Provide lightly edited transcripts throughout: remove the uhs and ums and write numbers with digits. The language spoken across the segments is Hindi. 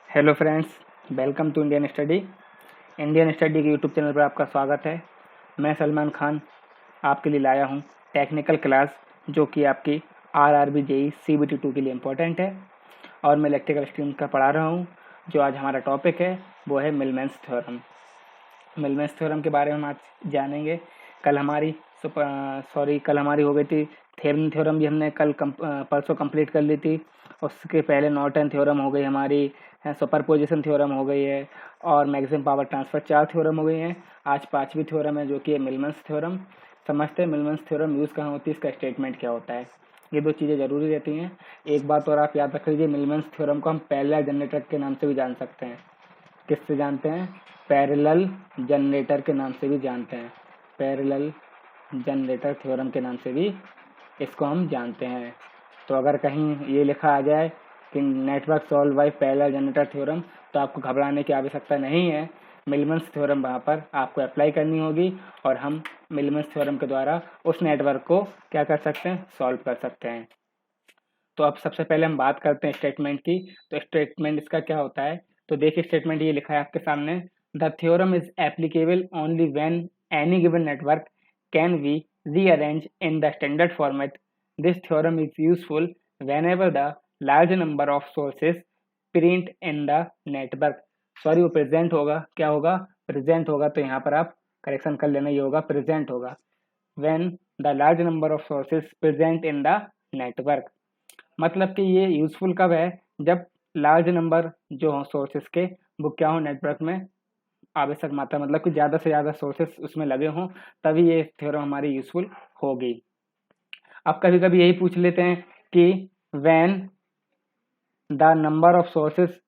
Hello friends, welcome to Indian study के यूट्यूब चैनल पर आपका स्वागत है। मैं सलमान खान आपके लिए लाया हूं टेक्निकल क्लास जो कि आपकी आरआरबी जेई सीबीटी 2 के लिए इम्पोर्टेंट है और मैं इलेक्ट्रिकल स्ट्रीम का पढ़ा रहा हूं। जो आज हमारा टॉपिक है वो है मिलमेंस थ्योरम। मिलमेंस थ्योरम के बारे में हम आज जानेंगे। कल हमारी हो गई थी थेवेनिन थ्योरम भी हमने परसों कंप्लीट कर ली थी। उसके पहले नॉर्टन थ्योरम हो गई हमारी, सुपरपोजिशन थ्योरम हो गई है और मैक्सिमम पावर ट्रांसफर 4 थ्योरम हो गई हैं। आज 5वीं थ्योरम है जो कि है मिलमेंस थ्योरम। समझते हैं मिलमेंस थ्योरम यूज़ कहाँ होती है, इसका स्टेटमेंट क्या होता है। ये दो चीज़ें ज़रूरी रहती हैं। एक बात और आप याद रख लीजिए, मिलमेंस थ्योरम को हम पैरेलल जनरेटर के नाम से भी जान सकते हैं। किससे जानते हैं? पैरेलल जनरेटर के नाम से भी जानते हैं। पैरेलल जनरेटर थ्योरम के नाम से भी इसको हम जानते हैं। तो अगर कहीं ये लिखा आ जाए कि network solve by parallel generator theorem, तो आपको घबराने की आवश्यकता नहीं है। मिलमेंस थ्योरम वहाँ पर आपको अप्लाई करनी होगी और हम मिलमेंस थ्योरम के द्वारा उस नेटवर्क को क्या कर सकते हैं, सॉल्व कर सकते हैं। तो अब सबसे पहले हम बात करते हैं स्टेटमेंट की। तो स्टेटमेंट इसका क्या होता है, तो देखिए स्टेटमेंट ये लिखा है आपके सामने। The theorem is applicable only when any given network can be rearrange in the standard format. This theorem is useful whenever the large number of sources print in the network. Sorry, वो प्रेजेंट होगा, क्या होगा, प्रेजेंट होगा। तो यहाँ पर आप करेक्शन कर लेना, ये होगा प्रेजेंट होगा। when the large number of sources present in the network, मतलब कि ये यूजफुल कब है, जब लार्ज नंबर जो हो सोर्सेस के वो क्या हो नेटवर्क में, आवश्यक मात्रा मतलब कि ज़्यादा से ज़्यादा सोर्सेस उसमें लगे हों, तभी ये थ्योरम हमारी यूजफुल होगी। अब कभी कभी यही पूछ लेते हैं कि when the number of sources,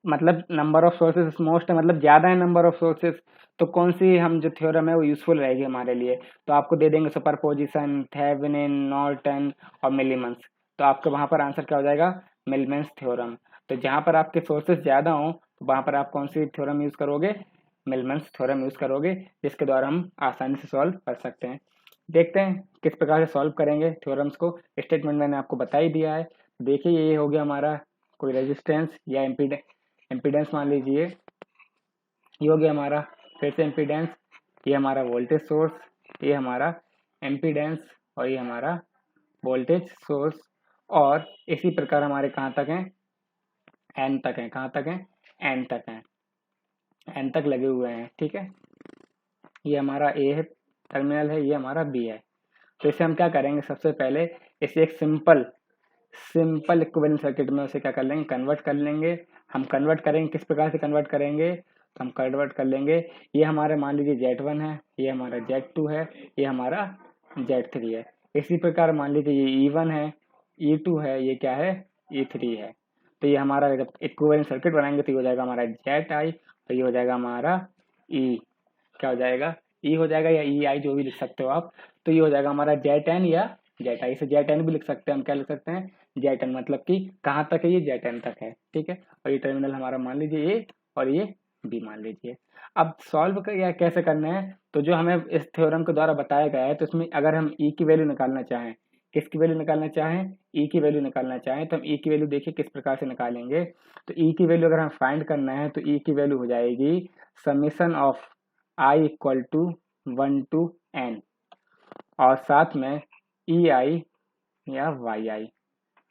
मतलब नंबर ऑफ सोर्सेस मोस्ट है, मतलब ज़्यादा है नंबर ऑफ सोर्सेस, तो कौन सी हम जो थ्योरम है वो यूजफुल रहेगी हमारे लिए। तो आपको दे देंगे सुपरपोजिशन, थेवेनिन, नॉर्टन और मिलीमेंस। तो आपके वहाँ पर आंसर क्या हो जाएगा, मिलमेंस थ्योरम। तो जहाँ पर आपके सोर्सेस ज़्यादा हों तो वहाँ पर आप कौन सी थ्योरम यूज़ करोगे, मिलमेंस थ्योरम यूज़ करोगे, जिसके द्वारा हम आसानी से सॉल्व कर सकते हैं। देखते हैं किस प्रकार से सॉल्व करेंगे थ्योरम्स को। स्टेटमेंट मैंने आपको बता ही दिया है। देखिए ये हो गया हमारा कोई रेजिस्टेंस या इम्पीडेंस मान लीजिए, ये हो गया हमारा फिर से इम्पीडेंस, ये हमारा वोल्टेज सोर्स, ये हमारा इम्पीडेंस और ये हमारा वोल्टेज सोर्स। और इसी प्रकार हमारे कहाँ तक हैं, एन तक हैं। कहाँ तक हैं, एन तक हैं, एन तक लगे हुए हैं। ठीक है, ये हमारा ए है टर्मिनल है, ये हमारा बी है। तो इसे हम क्या करेंगे, सबसे पहले इसे एक सिंपल इक्विवेलेंट सर्किट में उसे क्या कर लेंगे, कन्वर्ट कर लेंगे। हम कन्वर्ट करेंगे, किस प्रकार से कन्वर्ट करेंगे, तो हम कन्वर्ट कर लेंगे। ये हमारा मान लीजिए Z1 है, ये हमारा Z2 है, ये हमारा Z3 है। इसी प्रकार मान लीजिए ये E1 है, E2 है, ये क्या है, E3 है। तो ये हमारा जब इक्विवेलेंट सर्किट बनाएंगे तो ये हो जाएगा हमारा ZI और ये हो जाएगा हमारा E। क्या हो जाएगा, E हो जाएगा या EI, जो भी लिख सकते हो आप। तो ये हो जाएगा हमारा Z10 या ZI। से Z10 भी लिख सकते हैं, हम क्या लिख सकते हैं, Z10, मतलब कि कहाँ तक है, ये Z10 तक है। ठीक है, और ये टर्मिनल हमारा मान लीजिए A और ये B मान लीजिए। अब सॉल्व या कैसे करना है, तो जो हमें इस थ्योरम के द्वारा बताया गया है, तो इसमें अगर हम E की वैल्यू निकालना चाहें, किसकी वैल्यू निकालना चाहें, E की वैल्यू निकालना चाहें, तो हम E की वैल्यू देखिए किस प्रकार से निकालेंगे। तो E की वैल्यू अगर हम फाइंड करना है तो E की वैल्यू हो जाएगी summation of I equal to 1 to N और साथ में EI या YI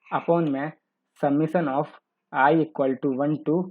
अपॉन में summation of I equal to 1 to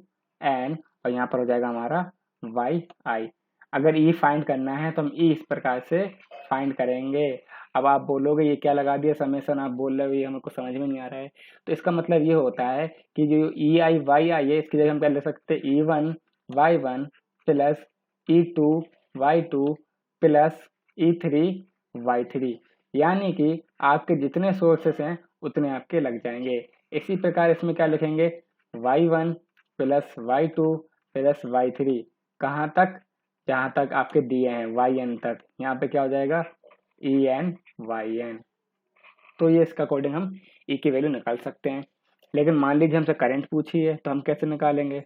N और यहाँ पर हो जाएगा हमारा YI। अगर E फाइंड करना है तो हम E इस प्रकार से फाइंड करेंगे। अब आप बोलोगे ये क्या लगा दिया समेसन, आप बोल रहे हो ये हमको समझ में नहीं आ रहा है। तो इसका मतलब ये होता है कि जो EI YI है, इसकी जगह हम क्या ले सकते हैं, E1 Y1 plus E2 Y2 plus E3 Y3, यानी कि आपके जितने सोर्सेस हैं उतने आपके लग जाएंगे। इसी प्रकार इसमें क्या लिखेंगे, Y1 plus Y2 plus Y3, कहाँ तक, जहाँ तक आपके दिए हैं YN तक, यहाँ पे क्या हो जाएगा EN YN। तो ये इसका अकॉर्डिंग हम E की वैल्यू निकाल सकते हैं। लेकिन मान लीजिए हमसे करंट पूछी है तो हम कैसे निकालेंगे।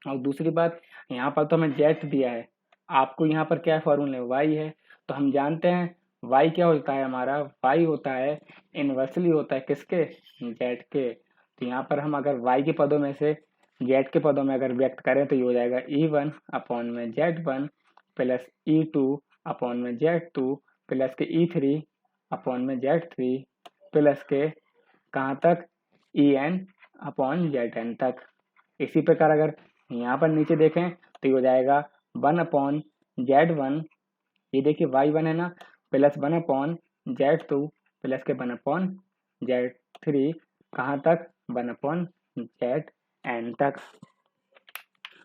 और दूसरी बात, यहाँ पर तो हमें जेट दिया है, आपको यहाँ पर क्या फॉर्मूला है, वाई है। तो हम जानते हैं वाई क्या होता है, हमारा वाई होता है इन्वर्सली होता है किसके, जेट के। तो यहाँ पर हम अगर वाई के पदों में से जेड के पदों में अगर व्यक्त करें तो ये हो जाएगा E1 अपॉन में Z1 प्लस E2 अपॉन में Z2 प्लस के E3 अपॉन में Z3 प्लस के कहाँ तक En अपॉन Zn तक। इसी प्रकार अगर यहाँ पर नीचे देखें तो ये हो जाएगा 1 अपॉन Z1, ये देखिए Y1 है ना, प्लस 1 अपॉन Z2 प्लस के 1 अपॉन Z3 कहाँ तक 1 अपॉन Zn तक।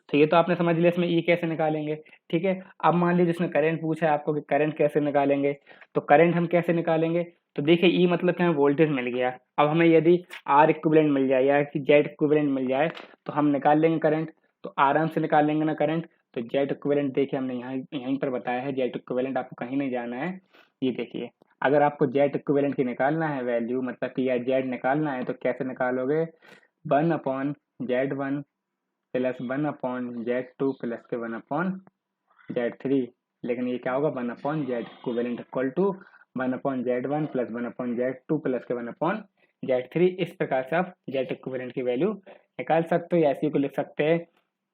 तो ये तो आपने समझ लिया इसमें ई कैसे निकालेंगे। ठीक है, अब मान लीजिए इसमें करंट पूछा है आपको कि करंट कैसे निकालेंगे, तो करंट हम कैसे निकालेंगे, तो देखिए ई मतलब कि हमें वोल्टेज मिल गया। अब हमें यदि आर इक्विवेलेंट मिल जाए या कि जेड इक्विवेलेंट मिल जाए तो हम निकाल लेंगे करंट, तो आराम से निकाल लेंगे ना करंट। तो जेड इक्विवेलेंट देखिए हमने यहाँ यहीं पर बताया है, जेड इक्विवेलेंट आपको कहीं नहीं जाना है। ये देखिए अगर आपको जेड इक्विवेलेंट की निकालना है वैल्यू, मतलब कि या जेड निकालना है, तो कैसे निकालोगे, 1 upon Z1 plus 1 upon Z2 plus के 1 अपॉन Z3, लेकिन ये क्या होगा 1 upon Z equivalent equal to 1 upon Z1 plus 1 upon Z2 plus के 1 अपॉन Z3। इस प्रकार से आप जेड इक्विवेलेंट की वैल्यू निकाल सकते हो, या ऐसी को लिख सकते हैं,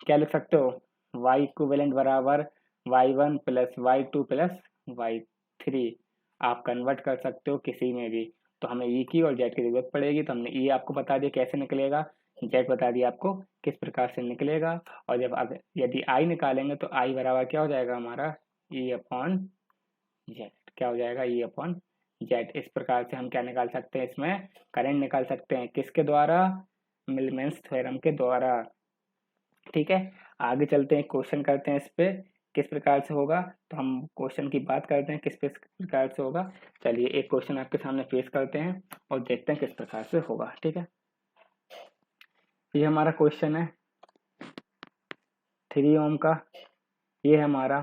क्या लिख सकते हो, Y इक्विवेलेंट बराबर Y1 plus Y2 plus Y3। आप कन्वर्ट कर सकते हो किसी में भी। तो हमें ई की और जेड की जरूरत पड़ेगी, तो हमने ई आपको बता दिया कैसे निकलेगा, जेड बता दिया आपको किस प्रकार से निकलेगा। और जब अगर यदि आई निकालेंगे तो आई बराबर क्या हो जाएगा हमारा ई अपॉन जेड, क्या हो जाएगा ई अपॉन जेड। इस प्रकार से हम क्या निकाल सकते हैं, इसमें करंट निकाल सकते हैं, किसके द्वारा, मिलमेंस थ्योरम के द्वारा। ठीक है, आगे चलते हैं, क्वेश्चन करते हैं इस पे किस प्रकार से होगा। तो हम क्वेश्चन की बात करते हैं किस प्रकार से होगा। चलिए एक क्वेश्चन आपके सामने पेश करते हैं और देखते हैं किस प्रकार से होगा। ठीक है, ये हमारा क्वेश्चन है 3 ओम का, ये है हमारा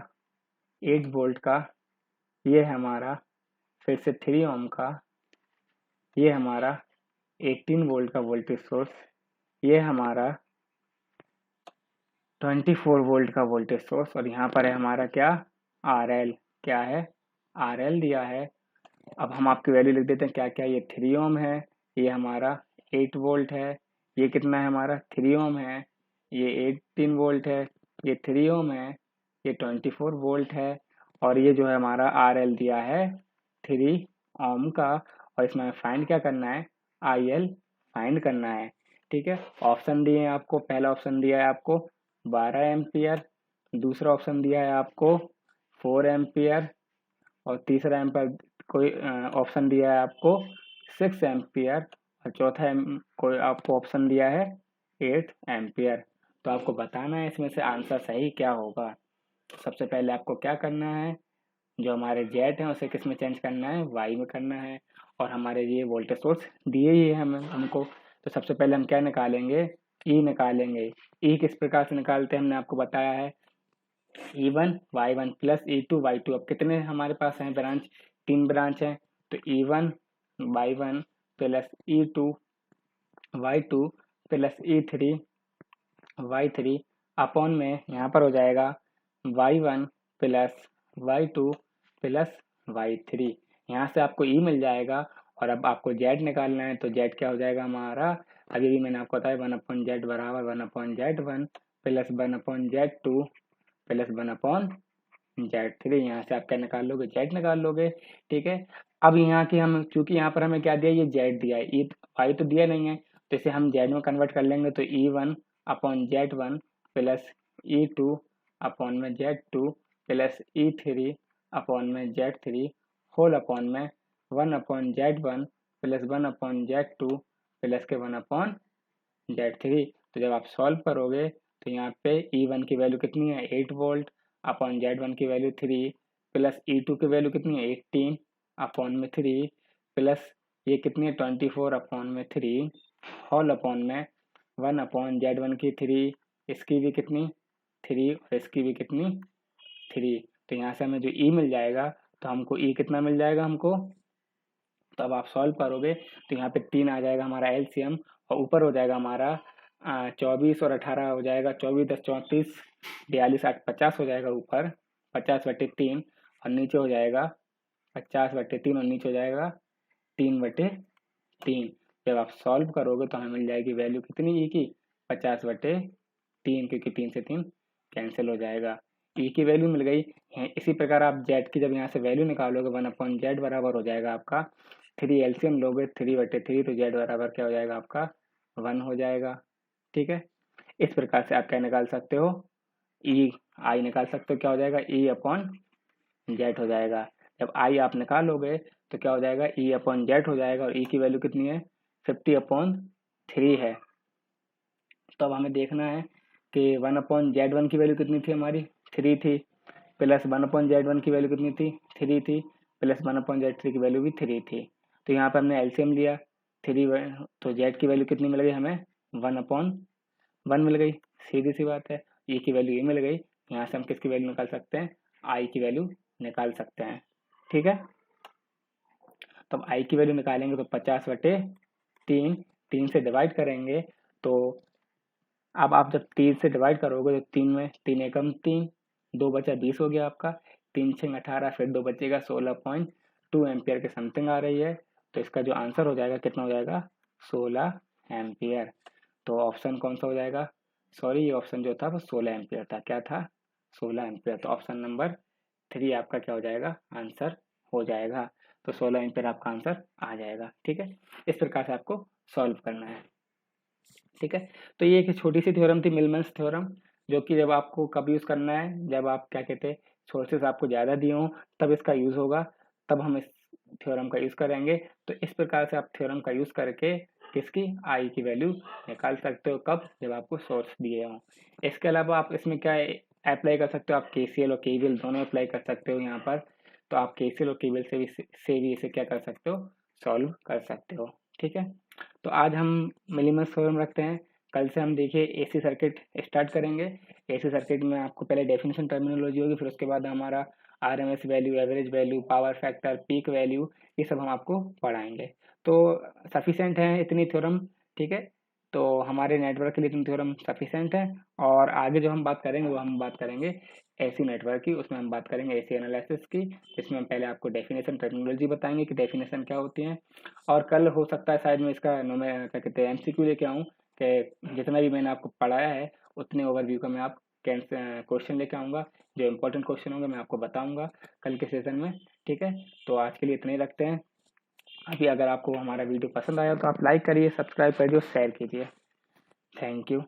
8 वोल्ट का, ये है हमारा फिर से 3 ओम का, ये हमारा 18 वोल्ट का वोल्टेज सोर्स, ये हमारा 24 वोल्ट का वोल्टेज सोर्स, और यहाँ पर है हमारा क्या, RL, क्या है, RL दिया है। अब हम आपकी वैल्यू लिख देते हैं क्या क्या, ये 3 ओम है, ये हमारा 8 वोल्ट है, ये कितना है हमारा 3 ओम है, ये 18 वोल्ट है, ये 3 ओम है, ये 24 वोल्ट है, और ये जो है हमारा RL दिया है 3 ओम का। और इसमें हमें फाइंड क्या करना है, IL फाइंड करना है। ठीक है, ऑप्शन दिए हैं आपको, पहला ऑप्शन दिया है आपको 12 एम्पियर, दूसरा ऑप्शन दिया है आपको 4 एम्पियर, और तीसरा एम्पियर कोई ऑप्शन दिया है आपको 6 एम्पियर, और चौथा कोई आपको ऑप्शन दिया है 8 एम्पियर। तो आपको बताना है इसमें से आंसर सही क्या होगा। तो सबसे पहले आपको क्या करना है, जो हमारे जेट हैं उसे किस में चेंज करना है, वाई में करना है, और हमारे ये वोल्टेज सोर्स दिए ही है हमें हमको। तो सबसे पहले हम क्या निकालेंगे, ई निकालेंगे। ई किस प्रकार से निकालते हैं हमने आपको बताया है, E1 Y1 plus E2 Y2। अब कितने हमारे पास हैं ब्रांच, 3 ब्रांच हैं, तो E1 Y1 plus E2 Y2 plus E3 Y3 upon में यहाँ पर हो जाएगा Y1 plus Y2 plus Y3। यहाँ से आपको E मिल जाएगा, और अब आपको Z निकालना है, तो Z क्या हो जाएगा हमारा, अभी भी मैंने आपको बताया 1 अपॉन जेड बराबर 1 upon Z1 plus 1 upon Z2 plus 1 upon Z3। यहाँ से आप क्या निकाल लोगे, जेड निकाल लोगे। ठीक है, अब यहाँ की हम चूंकि यहाँ पर हमें क्या दिया, ये जेड दिया है, ई वाई तो दिया नहीं है, तो इसे हम जेड में कन्वर्ट कर लेंगे। तो E1 upon Z1 plus E2 upon में Z2 प्लस E3 अपॉन में Z3 होल अपॉन में 1 upon Z1 plus 1 upon Z2 plus के 1 अपॉन Z3। तो जब आप सॉल्व करोगे तो यहाँ पे E1 की वैल्यू कितनी है 8 वोल्ट, अपॉन Z1 की वैल्यू 3, प्लस E2 की वैल्यू कितनी है 18 अपॉन में 3, प्लस ये कितनी है 24 अपॉन में 3 होल अपॉन में 1 अपॉन Z1 की 3, इसकी भी कितनी 3 और इसकी भी कितनी 3। तो यहाँ से हमें जो E मिल जाएगा, तो हमको E कितना मिल जाएगा हमको, तो अब आप सॉल्व करोगे तो यहाँ पे 3 आ जाएगा हमारा एलसीएम, और ऊपर हो जाएगा हमारा 24 और 18 हो जाएगा 24 10 34 42 8 50 हो जाएगा ऊपर 50/3, और नीचे हो जाएगा 50/3, और नीचे हो जाएगा 3/3। जब आप सॉल्व करोगे तो हमें मिल जाएगी वैल्यू कितनी ई की 50/3, क्योंकि 3 से 3 कैंसिल हो जाएगा। ई की वैल्यू मिल गई है। इसी प्रकार आप जेड की जब यहाँ से वैल्यू निकालोगे 1/z बराबर हो जाएगा आपका 3, एलसीएम लोगे 3/3, तो जेड बराबर क्या हो जाएगा आपका 1 हो जाएगा। ठीक है, इस प्रकार से आप क्या निकाल सकते हो, ई आई निकाल सकते हो। क्या हो जाएगा, E/Z हो जाएगा। जब आई आप निकालोगे तो क्या हो जाएगा, E/Z हो जाएगा, और ई की वैल्यू कितनी है 50/3 है। तो अब हमें देखना है कि 1/Z1 की वैल्यू कितनी थी हमारी 3 थी, प्लस 1/Z1 की वैल्यू कितनी थी 3 थी, प्लस 1/Z3 की वैल्यू भी 3 थी। तो यहाँ पर हमने एलसीएम लिया 3, तो जेड की वैल्यू कितनी मिल गई हमें 1/1 मिल गई, सीधी सी बात है। ई की वैल्यू ये मिल गई, यहाँ से हम किसकी वैल्यू निकाल सकते हैं, आई की वैल्यू निकाल सकते हैं। ठीक है, तो अब आई की वैल्यू निकालेंगे तो 50/3, 3 से डिवाइड करेंगे तो अब आप जब 3 से डिवाइड करोगे तो 3 में 3 एकम 3, 2 बचा 20 हो गया आपका, 3 6 18, फिर 2 बचेगा 16.2 एम्पियर के समथिंग आ रही है। तो इसका जो आंसर हो जाएगा कितना हो जाएगा 16 एम्पियर। तो ऑप्शन कौन सा हो जाएगा, सॉरी ये ऑप्शन जो था वो 16 एम्पियर था, क्या था 16 एम्पियर। तो ऑप्शन नंबर 3 आपका क्या हो जाएगा आंसर हो जाएगा। तो 16 एम्पियर आपका आंसर आ जाएगा। ठीक है, इस प्रकार से आपको सॉल्व करना है। ठीक है, तो ये एक छोटी सी थ्योरम थी मिलमन्स थ्योरम, जो कि जब आपको कब यूज़ करना है, जब आप क्या कहते हैं सोर्सेस आपको ज़्यादा दिए हों तब इसका यूज़ होगा, तब हम इस थ्योरम का यूज़ करेंगे। तो इस प्रकार से आप थ्योरम का यूज़ करके किसकी आई की वैल्यू निकाल सकते हो, कब, जब आपको सोर्स दिए हों। इसके अलावा आप इसमें क्या अप्लाई कर सकते हो, आप केसीएल और केवीएल दोनों अप्लाई कर सकते हो यहाँ पर। तो आप केसीएल और केवीएल से भी इसे क्या कर सकते हो, सॉल्व कर सकते हो। ठीक है, तो आज हम मिनिमस थ्योरम रखते हैं। कल से हम देखिए एसी सर्किट स्टार्ट करेंगे। एसी सर्किट में आपको पहले डेफिनेशन टर्मिनोलॉजी होगी, फिर उसके बाद हमारा RMS value, average value, power factor, peak value, ये सब हम आपको पढ़ाएंगे। तो सफिशेंट है इतनी थ्योरम। ठीक है, तो हमारे नेटवर्क के लिए इतनी थ्योरम सफिशेंट है। और आगे जो हम बात करेंगे वो हम बात करेंगे एसी नेटवर्क की, उसमें हम बात करेंगे एसी एनालिसिस की, जिसमें हम पहले आपको डेफिनेशन टर्मिनोलॉजी बताएंगे कि डेफिनेशन क्या होती है। और कल हो सकता है शायद मैं इसका मैं क्या कहते हैं एमसीक्यू लेके आऊँ, कि जितना भी मैंने आपको पढ़ाया है उतने ओवरव्यू का मैं आप क्वेश्चन लेके आऊँगा, जो इंपॉर्टेंट क्वेश्चन होंगे मैं आपको बताऊँगा कल के सेशन में। ठीक है, तो आज के लिए इतना ही रखते हैं। अभी अगर आपको हमारा वीडियो पसंद आया तो आप लाइक करिए, सब्सक्राइब करिए और शेयर कीजिए। Thank you.